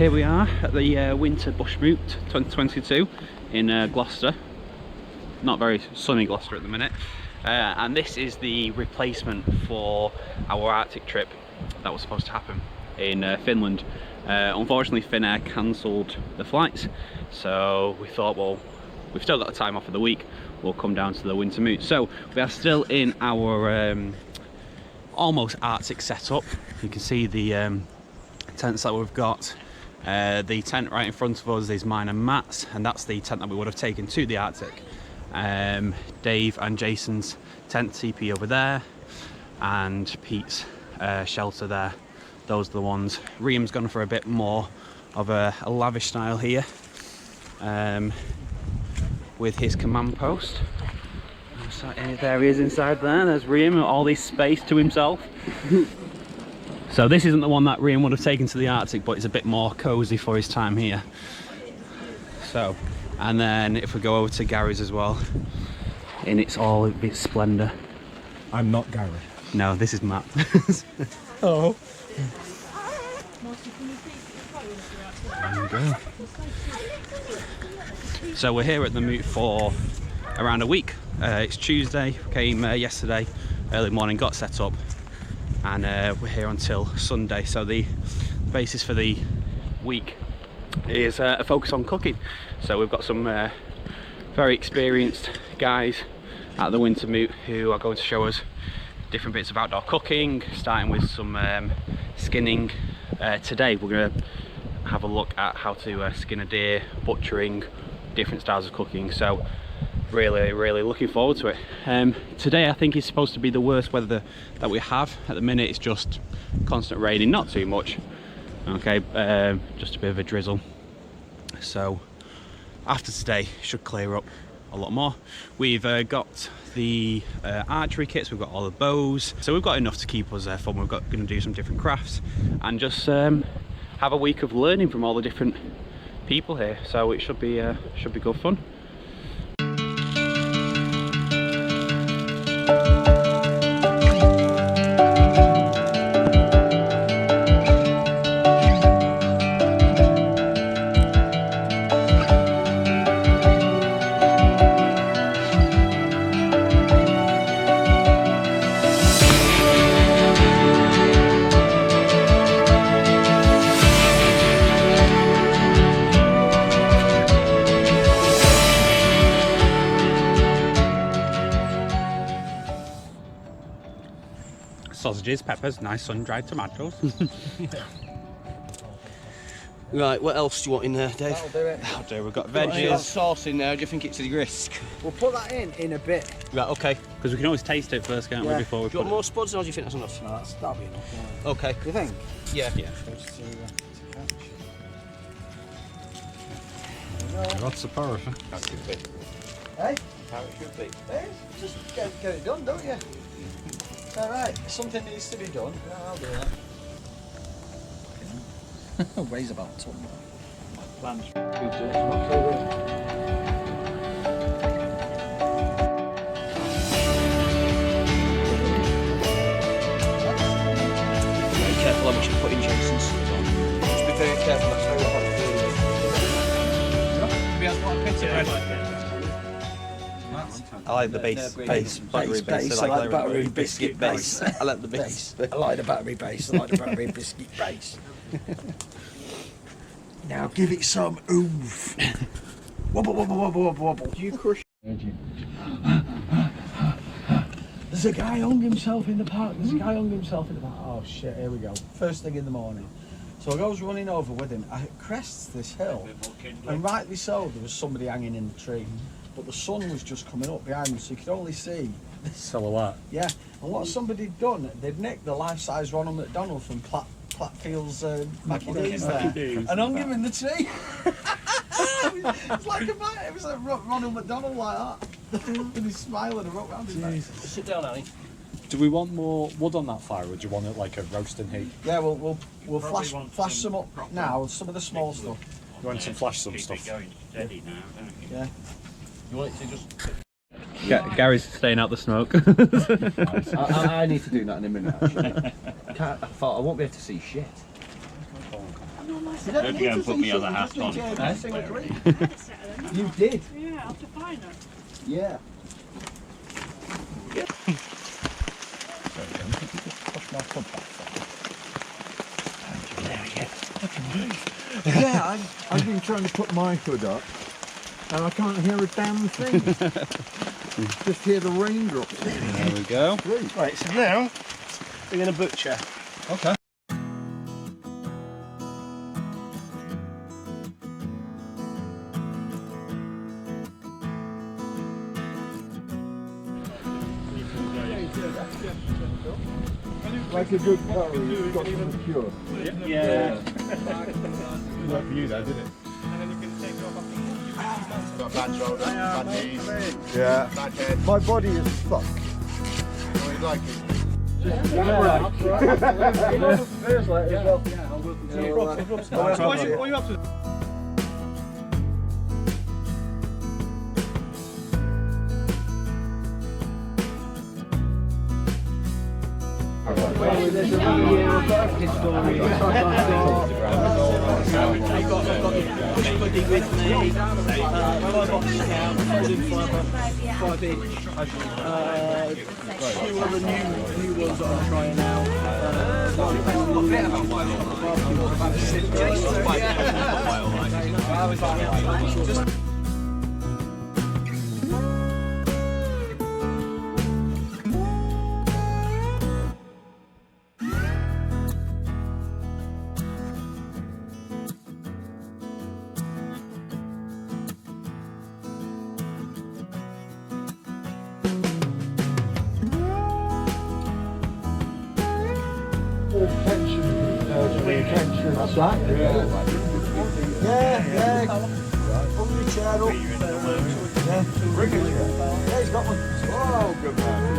here we are at the Winter Moot 2022 in Gloucester. Not very sunny Gloucester at the minute. And this is the replacement for our Arctic trip that was supposed to happen in Finland. Unfortunately, Finnair cancelled the flights, so we thought, well, we've still got the time off of the week, we'll come down to the Winter Moot. So we are still in our almost Arctic setup. You can see the tents that we've got. The tent right in front of us is mine and Matt's, and that's the tent that we would have taken to the Arctic. Dave and Jason's tent, TP over there, and Pete's shelter there. Those are the ones. Liam's gone for a bit more of a lavish style here, with his command post. So there he is inside there. There's Liam, all this space to himself. So this isn't the one that Liam would have taken to the Arctic, but it's a bit more cosy for his time here. So, and then if we go over to Gary's as well, in all its splendour. I'm not Gary. No, this is Matt. Oh. There you go. So we're here at the Moot for around a week. It's Tuesday, came yesterday, early morning, got set up, and we're here until Sunday. So the basis for the week is a focus on cooking. So we've got some very experienced guys at the Winter Moot who are going to show us different bits of outdoor cooking, starting with some skinning. Today we're going to have a look at how to skin a deer, butchering, different styles of cooking. So really looking forward to it. Today I think is supposed to be the worst weather that we have. At the minute it's just constant raining, not too much, okay, just a bit of a drizzle. So after today it should clear up a lot more. We've got the archery kits, we've got all the bows, so we've got enough to keep us fun. We're going to do some different crafts and just have a week of learning from all the different people here, so it should be good fun. Sausages, peppers, nice sun-dried tomatoes. Right, what else do you want in there, Dave? That'll do it. That'll do. We've got Got veggies. sauce in there, do you think it's a risk? We'll put that in a bit. Right, okay. Because we can always taste it first, can't we, Yeah. before we Do you put want it. more spuds or do you think that's enough? No, that'll be enough. Won't it? Okay. Do you think? Yeah. Yeah. Lots of paraffin. Hey? How it should be. Hey, just get it done, don't you? It's alright. Something needs to be done. Yeah, I'll do that. Weighs about a ton. Plans. Very careful how much you put in, Jason's. Just be very careful, that's how you have to do. We have got a pizza bread. I like the base battery base. I like battery biscuit base. I like the base. I like the battery base. I like the battery biscuit base. Now give it some oomph. Wobble, wobble, wobble, wobble, wobble. Do you crush? There's a guy hung himself in the park. Oh shit, here we go. First thing in the morning. So I goes running over with him. I crests this hill. And rightly so, there was somebody hanging in the tree. But the sun was just coming up behind me, so you could only see this Silhouette. Yeah, and what somebody'd done, they'd nicked the life-size Ronald McDonald from Platfield's Mackie D's there, and hung him in the tree. It's like it was a Ronald McDonald like that, with his smile and a rope round his neck. Sit down, Annie. Do we want more wood on that fire, or do you want it like a roasting heat? Yeah, we'll flash some up now, some of the small stuff. You want to flash some stuff? Yeah. You want it to just... Gary's staying out the smoke. I need to do that in a minute, actually. I thought I won't be able to see shit. I'm on my You don't Don't need go and to put sing my other something, hat just on. need to sing a drink. I had to settle them. You did? Yeah, after final. Yeah. Yeah, I've been trying to put my hood up and I can't hear a damn thing. Just hear the raindrops. There we go. Right, so now we're going to butcher. Okay. Like a good curry, it's got to mature. Yeah. Worked for you though, did it? Got bad shoulders, bad knees, Yeah. bad head. My body is fucked. What you like it? Feels like it as well. What are you up to? There's a birthday story. I've got the push pudding with me, 5 boxes down, folding fibre, 5-inch, 2 other new ones that I'm trying out. Tension sack. Yeah. Put your chair up. Yeah. Bring it. Yeah, he's got one. Oh, good man.